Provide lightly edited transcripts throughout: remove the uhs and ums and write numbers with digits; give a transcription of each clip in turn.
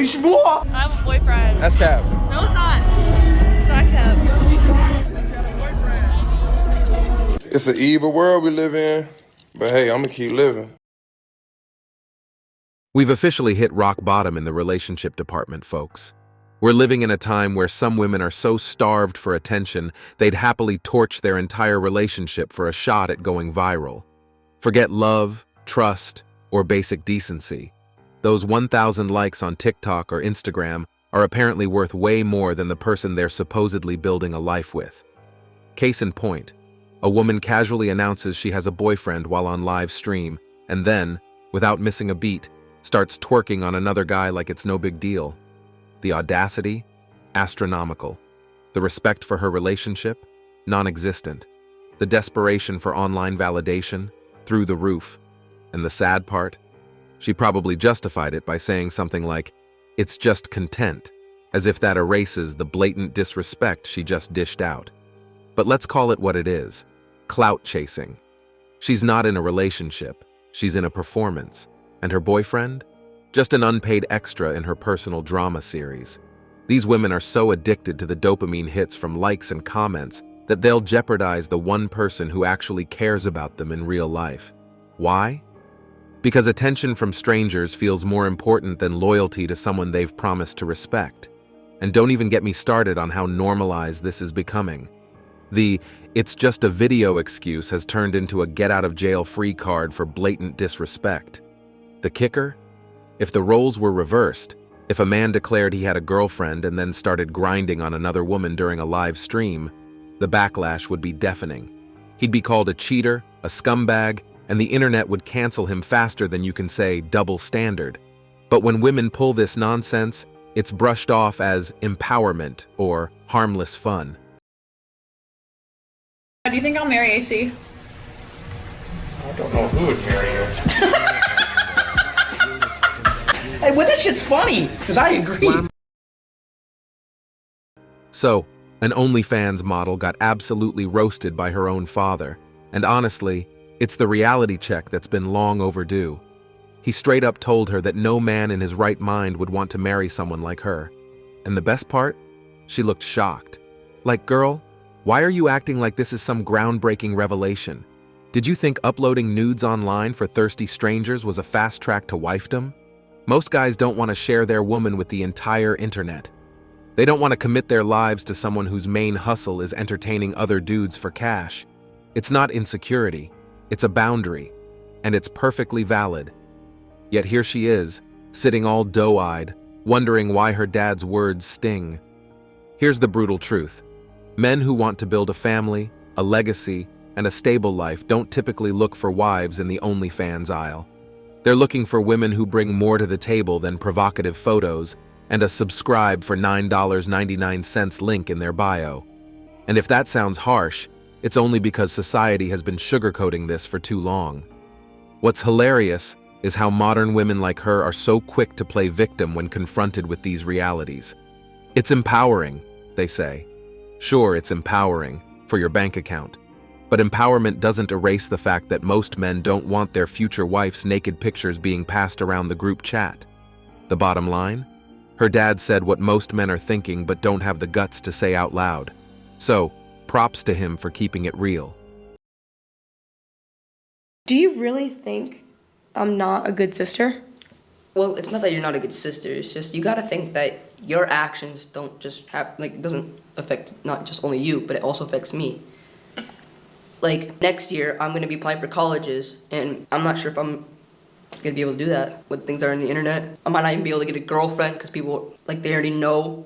explore. I have a boyfriend. That's cap. No, it's not. It's not cap. It's an evil world we live in, but hey, I'm gonna keep living. We've officially hit rock bottom in the relationship department, folks. We're living in a time where some women are so starved for attention, they'd happily torch their entire relationship for a shot at going viral. Forget love, trust, or basic decency. Those 1,000 likes on TikTok or Instagram are apparently worth way more than the person they're supposedly building a life with. Case in point, a woman casually announces she has a boyfriend while on live stream, and then, without missing a beat, starts twerking on another guy like it's no big deal. The audacity? Astronomical. The respect for her relationship? Non-existent. The desperation for online validation? Through the roof. And the sad part? She probably justified it by saying something like, "It's just content," as if that erases the blatant disrespect she just dished out. But let's call it what it is. Clout chasing. She's not in a relationship. She's in a performance. And her boyfriend? Just an unpaid extra in her personal drama series. These women are so addicted to the dopamine hits from likes and comments that they'll jeopardize the one person who actually cares about them in real life. Why? Because attention from strangers feels more important than loyalty to someone they've promised to respect. And don't even get me started on how normalized this is becoming. The "it's just a video" excuse has turned into a get-out-of-jail-free card for blatant disrespect. The kicker? If the roles were reversed, if a man declared he had a girlfriend and then started grinding on another woman during a live stream, the backlash would be deafening. He'd be called a cheater, a scumbag, and the internet would cancel him faster than you can say double standard. But when women pull this nonsense, it's brushed off as empowerment or harmless fun. Do you think I'll marry AC? I don't know who would marry you. Hey, well, that shit's funny, because I agree. So, an OnlyFans model got absolutely roasted by her own father, and honestly, it's the reality check that's been long overdue. He straight up told her that no man in his right mind would want to marry someone like her. And the best part? She looked shocked. Like, girl, why are you acting like this is some groundbreaking revelation? Did you think uploading nudes online for thirsty strangers was a fast track to wifedom? Most guys don't want to share their woman with the entire internet. They don't want to commit their lives to someone whose main hustle is entertaining other dudes for cash. It's not insecurity, it's a boundary, and it's perfectly valid. Yet here she is, sitting all doe-eyed, wondering why her dad's words sting. Here's the brutal truth. Men who want to build a family, a legacy, and a stable life don't typically look for wives in the OnlyFans aisle. They're looking for women who bring more to the table than provocative photos and a subscribe for $9.99 link in their bio. And if that sounds harsh, it's only because society has been sugarcoating this for too long. What's hilarious is how modern women like her are so quick to play victim when confronted with these realities. It's empowering, they say. Sure, it's empowering for your bank account. But empowerment doesn't erase the fact that most men don't want their future wife's naked pictures being passed around the group chat. The bottom line? Her dad said what most men are thinking but don't have the guts to say out loud. So, props to him for keeping it real. Do you really think I'm not a good sister? Well, it's not that you're not a good sister, it's just you gotta think that your actions don't just have, it doesn't affect not just only you, but it also affects me. Like, next year, I'm gonna be applying for colleges, and I'm not sure if I'm gonna be able to do that with things that are on the internet. I might not even be able to get a girlfriend, because people, they already know.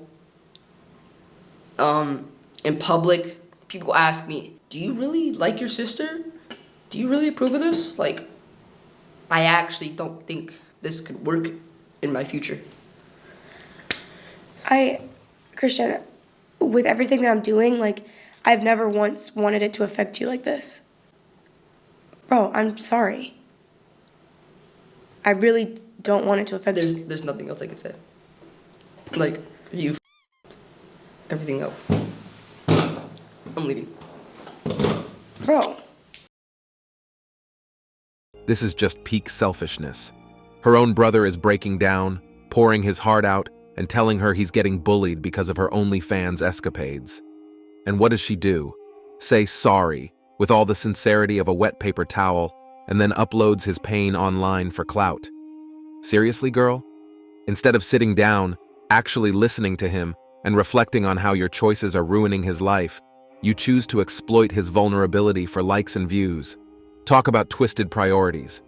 In public, people ask me, do you really like your sister? Do you really approve of this? I actually don't think this could work in my future. Christian, with everything that I'm doing, I've never once wanted it to affect you like this. Bro, I'm sorry. I really don't want it to affect you. There's nothing else I can say. You everything up. I'm leaving. Bro. This is just peak selfishness. Her own brother is breaking down, pouring his heart out and telling her he's getting bullied because of her OnlyFans escapades. And what does she do? Say sorry, with all the sincerity of a wet paper towel, and then uploads his pain online for clout. Seriously, girl? Instead of sitting down, actually listening to him, and reflecting on how your choices are ruining his life, you choose to exploit his vulnerability for likes and views. Talk about twisted priorities.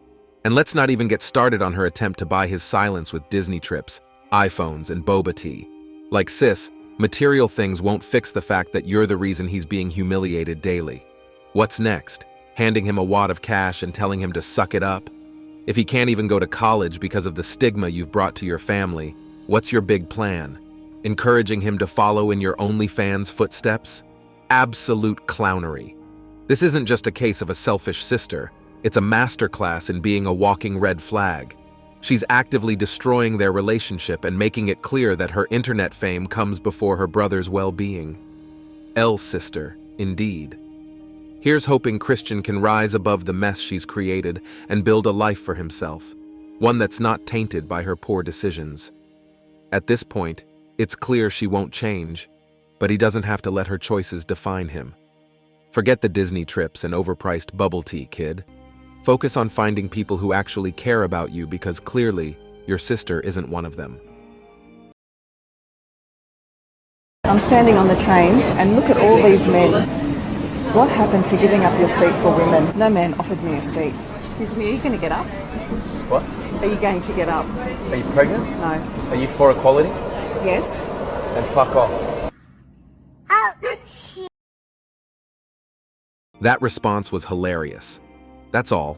And let's not even get started on her attempt to buy his silence with Disney trips, iPhones, and boba tea. Like sis, material things won't fix the fact that you're the reason he's being humiliated daily. What's next? Handing him a wad of cash and telling him to suck it up? If he can't even go to college because of the stigma you've brought to your family, what's your big plan? Encouraging him to follow in your OnlyFans footsteps? Absolute clownery. This isn't just a case of a selfish sister, it's a masterclass in being a walking red flag. She's actively destroying their relationship and making it clear that her internet fame comes before her brother's well-being. L sister, indeed. Here's hoping Christian can rise above the mess she's created and build a life for himself, one that's not tainted by her poor decisions. At this point, it's clear she won't change, but he doesn't have to let her choices define him. Forget the Disney trips and overpriced bubble tea, kid. Focus on finding people who actually care about you because clearly, your sister isn't one of them. I'm standing on the train and look at all these men. What happened to giving up your seat for women? No man offered me a seat. Excuse me, are you going to get up? What? Are you going to get up? Are you pregnant? No. Are you for equality? Yes. Then fuck off. That response was hilarious. That's all.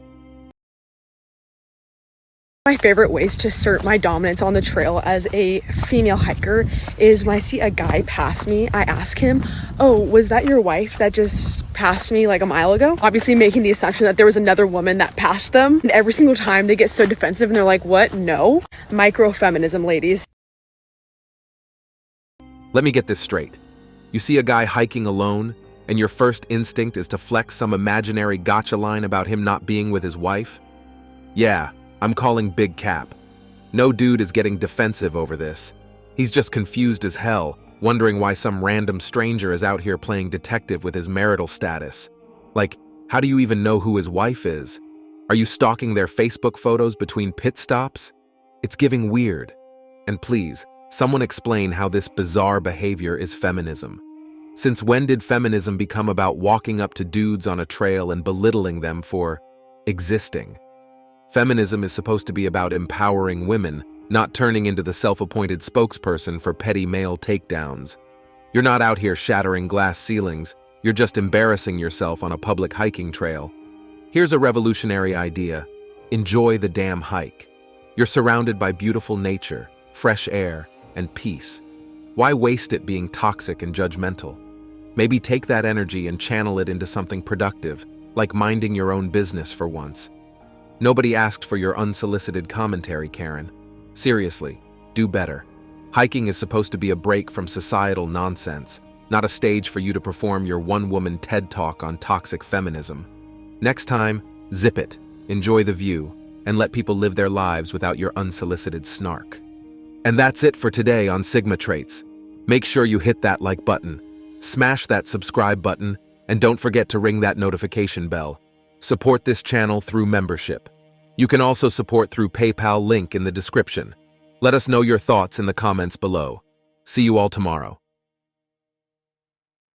My favorite ways to assert my dominance on the trail as a female hiker is when I see a guy pass me, I ask him, "Oh, was that your wife that just passed me like a mile ago?" Obviously making the assumption that there was another woman that passed them. And every single time they get so defensive and they're like, "What? No." Micro-feminism, ladies. Let me get this straight. You see a guy hiking alone, and your first instinct is to flex some imaginary gotcha line about him not being with his wife? Yeah, I'm calling big cap. No dude is getting defensive over this. He's just confused as hell, wondering why some random stranger is out here playing detective with his marital status. Like, how do you even know who his wife is? Are you stalking their Facebook photos between pit stops? It's giving weird. And please, someone explain how this bizarre behavior is feminism. Since when did feminism become about walking up to dudes on a trail and belittling them for existing? Feminism is supposed to be about empowering women, not turning into the self-appointed spokesperson for petty male takedowns. You're not out here shattering glass ceilings, you're just embarrassing yourself on a public hiking trail. Here's a revolutionary idea. Enjoy the damn hike. You're surrounded by beautiful nature, fresh air, and peace. Why waste it being toxic and judgmental? Maybe take that energy and channel it into something productive, like minding your own business for once. Nobody asked for your unsolicited commentary, Karen. Seriously, do better. Hiking is supposed to be a break from societal nonsense, not a stage for you to perform your one-woman TED Talk on toxic feminism. Next time, zip it, enjoy the view, and let people live their lives without your unsolicited snark. And that's it for today on Sigma Traits. Make sure you hit that like button, smash that subscribe button, and don't forget to ring that notification bell. Support this channel through membership. You can also support through PayPal link in the description. Let us know your thoughts in the comments below. See you all tomorrow.